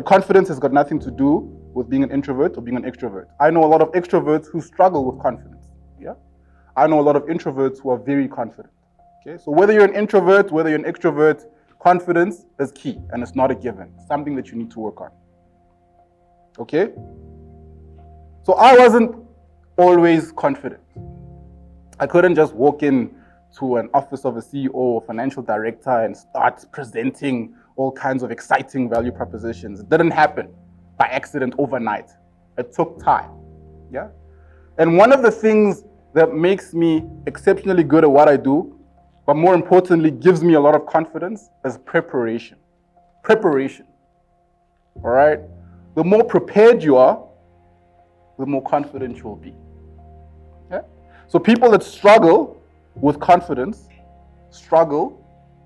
confidence has got nothing to do with being an introvert or being an extrovert. I know a lot of extroverts who struggle with confidence. Yeah, I know a lot of introverts who are very confident. Okay, so whether you're an introvert, whether you're an extrovert, confidence is key, and it's not a given. It's something that you need to work on. Okay? So I wasn't always confident. I couldn't just walk in to an office of a CEO or financial director and start presenting all kinds of exciting value propositions. It didn't happen by accident overnight. It took time. Yeah? And one of the things that makes me exceptionally good at what I do, but more importantly, gives me a lot of confidence, is preparation. Preparation. All right? The more prepared you are, the more confident you will be. Yeah? So people that struggle with confidence struggle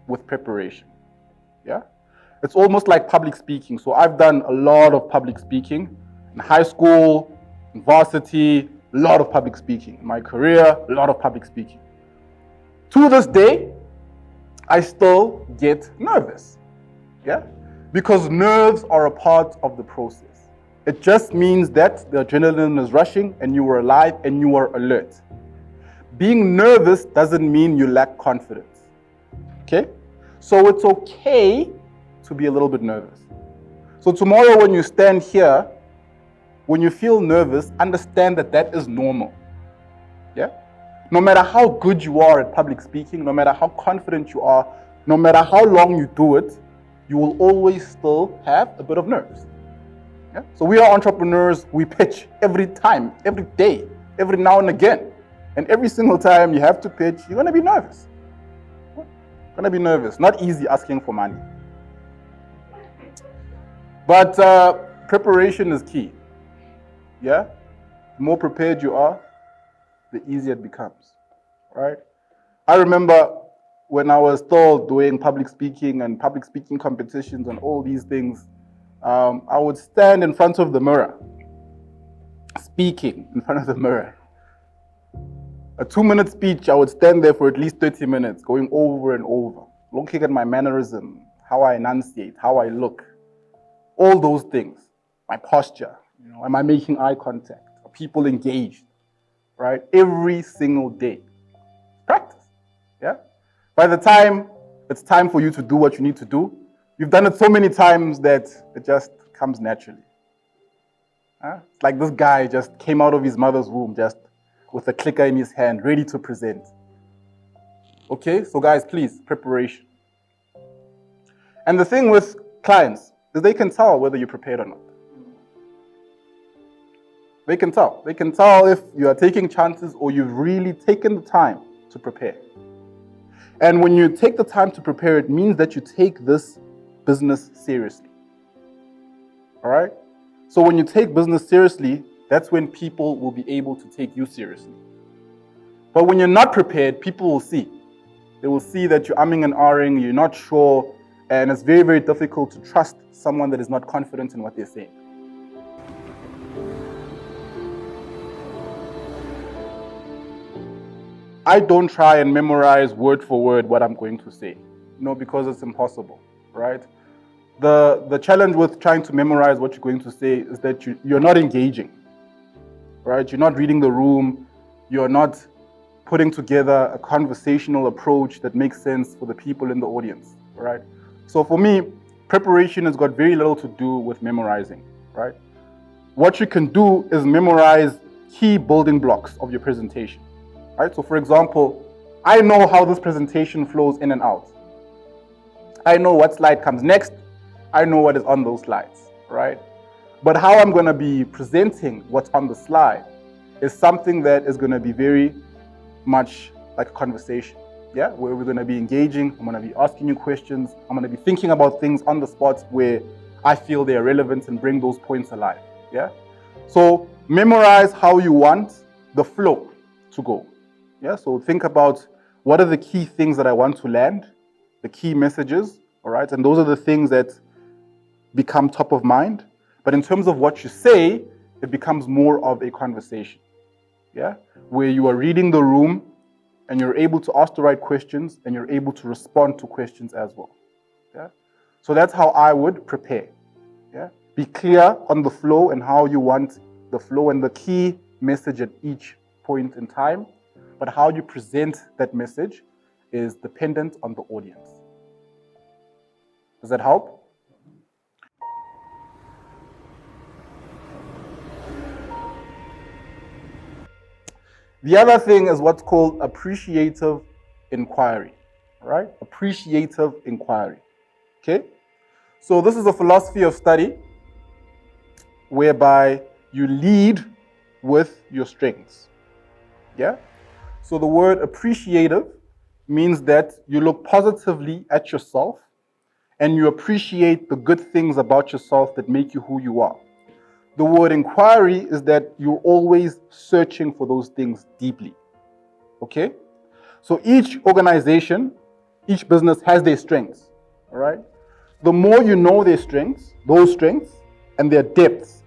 with preparation. Yeah? It's almost like public speaking. So I've done a lot of public speaking in high school, in varsity, a lot of public speaking. In my career, a lot of public speaking. To this day, I still get nervous. Yeah? Because nerves are a part of the process. It just means that the adrenaline is rushing and you are alive and you are alert. Being nervous doesn't mean you lack confidence. Okay? So it's okay to be a little bit nervous. So tomorrow when you stand here, when you feel nervous, understand that that is normal. Yeah? No matter how good you are at public speaking, no matter how confident you are, no matter how long you do it, you will always still have a bit of nerves. Yeah? So we are entrepreneurs, we pitch every time, every day, every now and again. And every single time you have to pitch, you're going to be nervous. You're going to be nervous. Not easy asking for money. But preparation is key. Yeah? The more prepared you are, the easier it becomes. Right? I remember when I was still doing public speaking and public speaking competitions and all these things, I would stand in front of the mirror, speaking in front of the mirror. A 2-minute speech, I would stand there for at least 30 minutes, going over and over, looking at my mannerism, how I enunciate, how I look, all those things, my posture, am I making eye contact? Are people engaged? Right? Every single day. Practice. Yeah? By the time it's time for you to do what you need to do, you've done it so many times that it just comes naturally. It's like this guy just came out of his mother's womb just with a clicker in his hand, ready to present. Okay, so guys, please, preparation. And the thing with clients is they can tell whether you're prepared or not. They can tell. They can tell if you are taking chances or you've really taken the time to prepare. And when you take the time to prepare, it means that you take this business seriously. All right? So when you take business seriously, that's when people will be able to take you seriously. But when you're not prepared, people will see. They will see that you're umming and ahhing, you're not sure, and it's very, very difficult to trust someone that is not confident in what they're saying. I don't try and memorize word for word what I'm going to say. No, because it's impossible, right? The challenge with trying to memorize what you're going to say is that you're not engaging, right? You're not reading the room. You're not putting together a conversational approach that makes sense for the people in the audience, right? So for me, preparation has got very little to do with memorizing, right? What you can do is memorize key building blocks of your presentation, right? So for example, I know how this presentation flows in and out. I know what slide comes next. I know what is on those slides, right? But how I'm going to be presenting what's on the slide is something that is going to be very much like a conversation, yeah? Where we're going to be engaging, I'm going to be asking you questions, I'm going to be thinking about things on the spot where I feel they are relevant and bring those points alive, yeah? So memorize how you want the flow to go, yeah? So think about what are the key things that I want to land, the key messages, all right? And those are the things that become top of mind. But in terms of what you say, it becomes more of a conversation, yeah? Where you are reading the room and you're able to ask the right questions and you're able to respond to questions as well, yeah? So that's how I would prepare, yeah? Be clear on the flow and how you want the flow and the key message at each point in time. But how you present that message is dependent on the audience. Does that help? The other thing is what's called appreciative inquiry, right? Appreciative inquiry, okay? So this is a philosophy of study whereby you lead with your strengths, yeah? So the word appreciative means that you look positively at yourself and you appreciate the good things about yourself that make you who you are. The word inquiry is that you're always searching for those things deeply, okay? So each organization, each business has their strengths, all right? The more you know their strengths, those strengths, and their depths,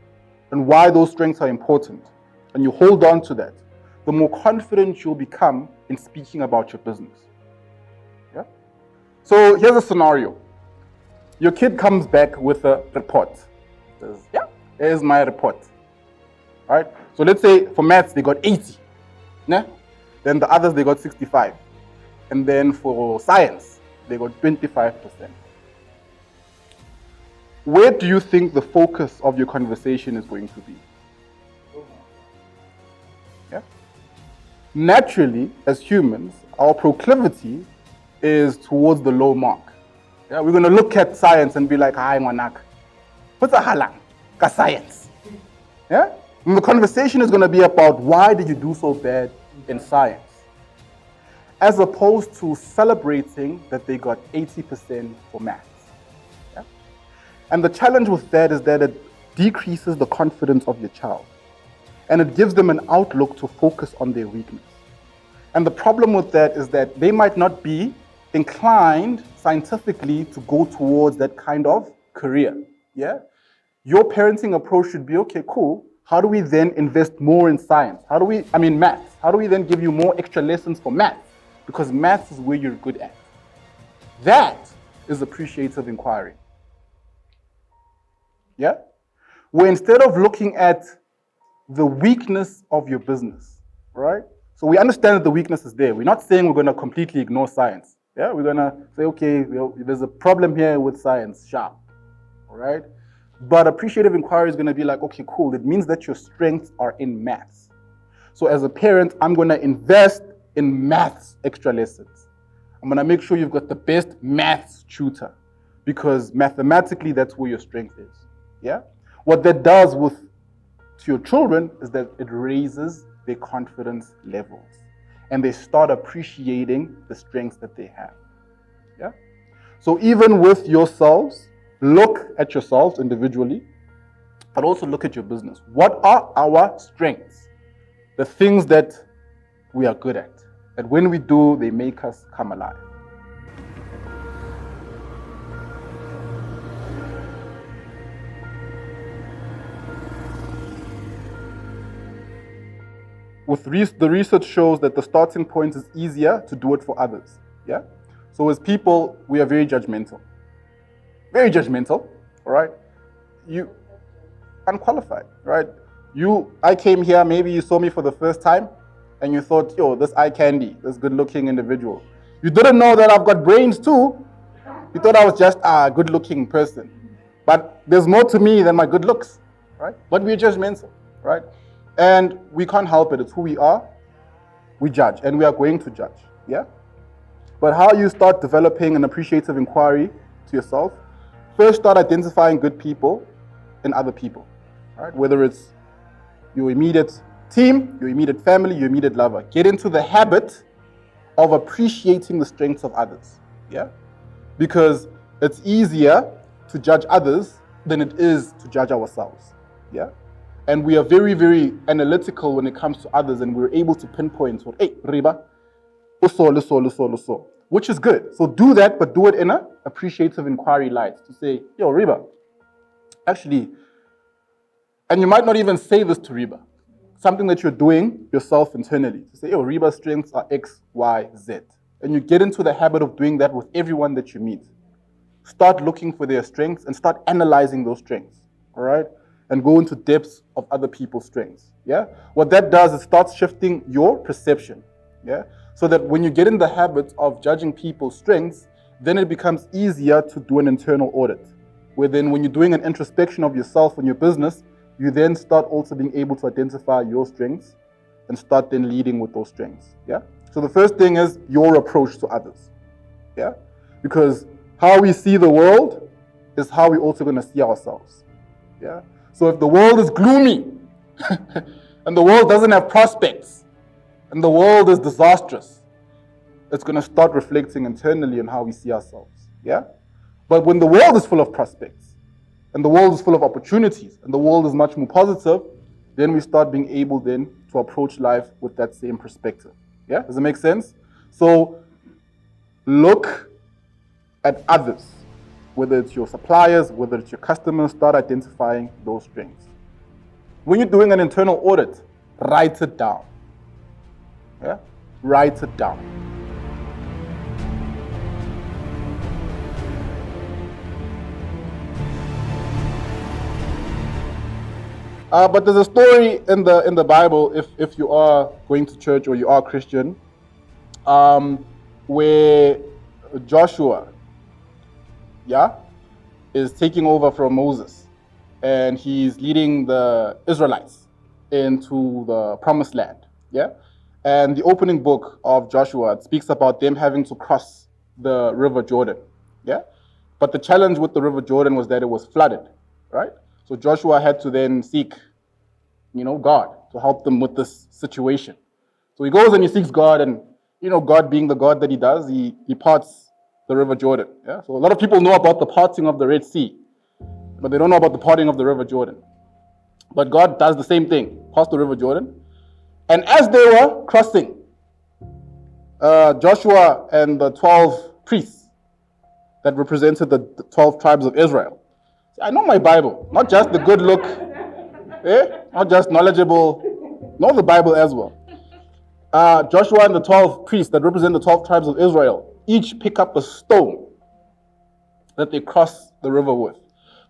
and why those strengths are important, and you hold on to that, the more confident you'll become in speaking about your business, yeah? So here's a scenario. Your kid comes back with a report. Says, yeah, here's my report. All right. So let's say for maths they got 80. Né? Then the others they got 65. And then for science they got 25%. Where do you think the focus of your conversation is going to be? Yeah? Naturally, as humans, our proclivity is towards the low mark. Yeah, we're going to look at science and be like, hi, ngwanak. What's a halang? Ka science. Yeah? And the conversation is going to be about why did you do so bad in science? As opposed to celebrating that they got 80% for maths. Yeah? And the challenge with that is that it decreases the confidence of your child. And it gives them an outlook to focus on their weakness. And the problem with that is that they might not be inclined scientifically to go towards that kind of career. Yeah? Your parenting approach should be, okay, cool. How do we then invest more in science? Maths. How do we then give you more extra lessons for maths? Because maths is where you're good at. That is appreciative inquiry. Yeah? Where instead of looking at the weakness of your business, right? So we understand that the weakness is there. We're not saying we're going to completely ignore science. Yeah, we're going to say, okay, there's a problem here with science, sharp, all right? But appreciative inquiry is going to be like, okay, cool. It means that your strengths are in maths. So as a parent, I'm going to invest in maths extra lessons. I'm going to make sure you've got the best maths tutor because mathematically, that's where your strength is. Yeah? What that does to your children is that it raises their confidence levels and they start appreciating the strengths that they have. Yeah? So even with yourselves, look at yourselves individually, but also look at your business. What are our strengths? The things that we are good at. And when we do, they make us come alive. The research shows that the starting point is easier to do it for others. Yeah? So as people, we are very judgmental. Very judgmental, all right? You unqualified, right? I came here, maybe you saw me for the first time, and you thought, yo, this eye candy, this good-looking individual. You didn't know that I've got brains too. You thought I was just a good-looking person. But there's more to me than my good looks, right? But we're judgmental, right? And we can't help it. It's who we are. We judge, and we are going to judge, yeah? But how you start developing an appreciative inquiry to yourself, first start identifying good people in other people, right? Whether it's your immediate team, your immediate family, your immediate lover. Get into the habit of appreciating the strengths of others, yeah? Because it's easier to judge others than it is to judge ourselves, yeah? And we are very, very analytical when it comes to others, and we're able to pinpoint, hey, Riba, uso, which is good. So do that, but do it in an appreciative inquiry light to say, yo, Riba, actually, and you might not even say this to Riba, something that you're doing yourself internally, to say, yo, Riba's strengths are X, Y, Z. And you get into the habit of doing that with everyone that you meet. Start looking for their strengths and start analyzing those strengths, all right, and go into depths of other people's strengths. Yeah, what that does is starts shifting your perception. Yeah, so that when you get in the habit of judging people's strengths, then it becomes easier to do an internal audit. Where then, when you're doing an introspection of yourself and your business, you then start also being able to identify your strengths and start then leading with those strengths. Yeah. So the first thing is your approach to others. Yeah, because how we see the world is how we're also going to see ourselves. Yeah. So if the world is gloomy and the world doesn't have prospects and the world is disastrous, it's going to start reflecting internally on how we see ourselves. Yeah. But when the world is full of prospects and the world is full of opportunities and the world is much more positive, then we start being able then to approach life with that same perspective. Yeah. Does it make sense? So look at others, whether it's your suppliers, whether it's your customers, start identifying those strengths. When you're doing an internal audit, write it down. Yeah? Write it down. But there's a story in the Bible, if you are going to church or you are Christian, where Joshua, is taking over from Moses, and he's leading the Israelites into the promised land. Yeah, and the opening book of Joshua speaks about them having to cross the river Jordan. Yeah, but the challenge with the river Jordan was that it was flooded, right? So Joshua had to then seek, God to help them with this situation. So he goes and he seeks God, and God being the God that he does, he parts the river Jordan. Yeah. So a lot of people know about the parting of the Red Sea, but they don't know about the parting of the river Jordan. But God does the same thing, parts the river Jordan. And as they were crossing, Joshua and the 12 priests that represented the 12 tribes of Israel. I know my Bible, not just the good look, not just knowledgeable, know the Bible as well. Joshua and the 12 priests that represent the 12 tribes of Israel each pick up a stone that they cross the river with.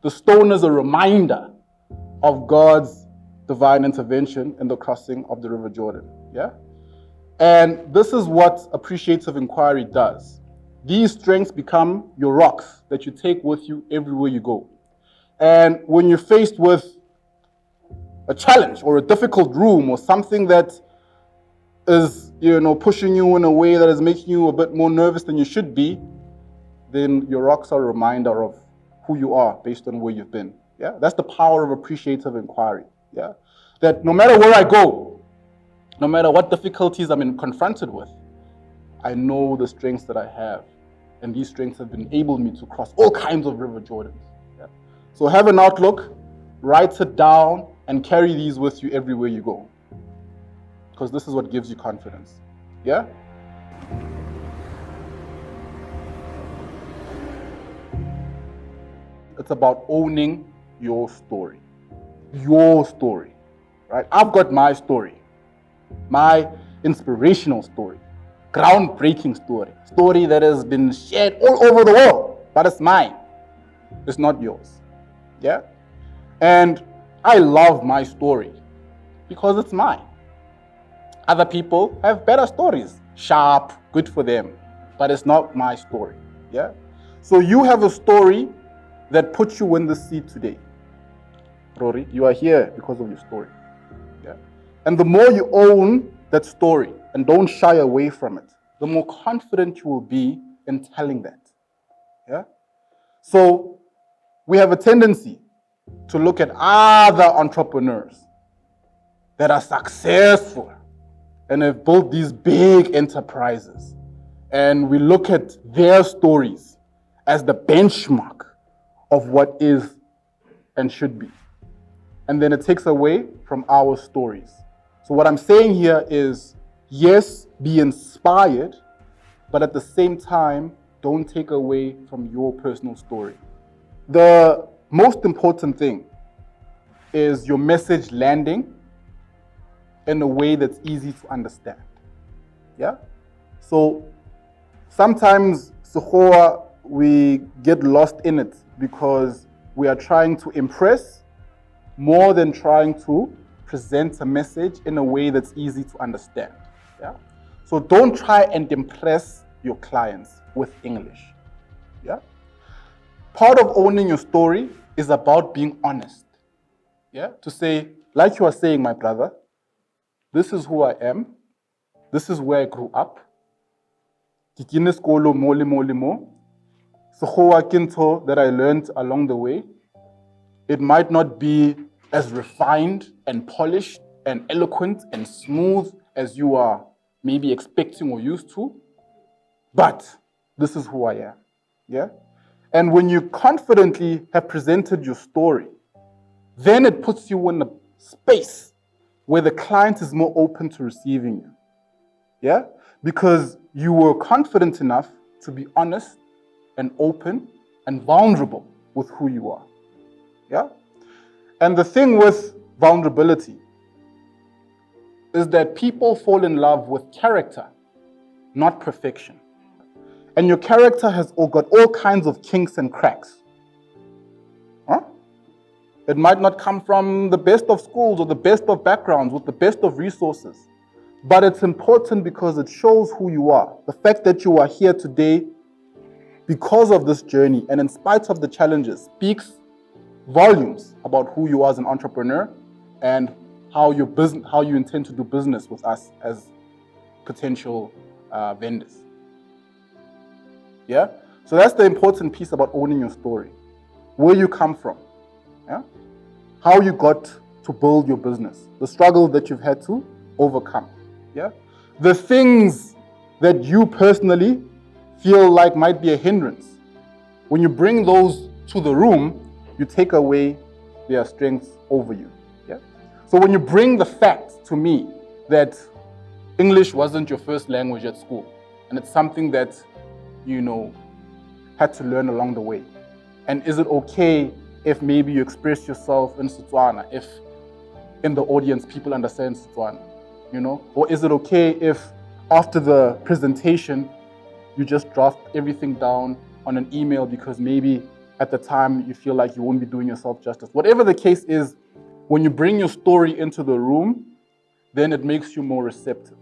The stone is a reminder of God's divine intervention in the crossing of the river Jordan. Yeah? And this is what appreciative inquiry does. These strengths become your rocks that you take with you everywhere you go. And when you're faced with a challenge or a difficult room or something that is, pushing you in a way that is making you a bit more nervous than you should be, then your rocks are a reminder of who you are based on where you've been. Yeah, that's the power of appreciative inquiry. Yeah, that no matter where I go, no matter what difficulties I'm confronted with, I know the strengths that I have, and these strengths have enabled me to cross all kinds of river Jordans. Yeah? So have an outlook, write it down, and carry these with you everywhere you go, because this is what gives you confidence. Yeah. It's about owning your story. Your story, right? I've got my story, my inspirational story, groundbreaking story that has been shared all over the world, but it's mine. It's not yours. Yeah? And I love my story because it's mine. Other people have better stories, sharp, good for them, but it's not my story. Yeah? So you have a story that puts you in the seat today. Rory, you are here because of your story. Yeah? And the more you own that story and don't shy away from it, the more confident you will be in telling that. Yeah? So we have a tendency to look at other entrepreneurs that are successful and have built these big enterprises. And we look at their stories as the benchmark of what is and should be. And then it takes away from our stories. So what I'm saying here is, yes, be inspired, but at the same time, don't take away from your personal story. The most important thing is your message landing in a way that's easy to understand. Yeah? So sometimes, Sekgowa, we get lost in it because we are trying to impress more than trying to present a message in a way that's easy to understand. Yeah? So don't try and impress your clients with English. Yeah? Part of owning your story is about being honest. Yeah? To say, like you are saying, my brother, this is who I am. This is where I grew up. That I learned along the way. It might not be as refined and polished and eloquent and smooth as you are maybe expecting or used to, but this is who I am. Yeah? And when you confidently have presented your story, then it puts you in a space where the client is more open to receiving you. Yeah? Because you were confident enough to be honest and open and vulnerable with who you are. Yeah? And the thing with vulnerability is that people fall in love with character, not perfection. And your character has got all kinds of kinks and cracks. Huh? It might not come from the best of schools or the best of backgrounds with the best of resources. But it's important because it shows who you are. The fact that you are here today because of this journey and in spite of the challenges speaks volumes about who you are as an entrepreneur and how you intend to do business with us as potential vendors. Yeah? So that's the important piece about owning your story. Where you come from. Yeah? How you got to build your business. The struggle that you've had to overcome. Yeah? The things that you personally feel like might be a hindrance. When you bring those to the room, you take away their strengths over you. Yeah? So when you bring the fact to me that English wasn't your first language at school, and it's something that you had to learn along the way, and is it okay if maybe you express yourself in Setswana, if in the audience people understand Setswana, or is it okay if after the presentation you just draft everything down on an email because maybe at the time you feel like you won't be doing yourself justice. Whatever the case is, when you bring your story into the room, then it makes you more receptive.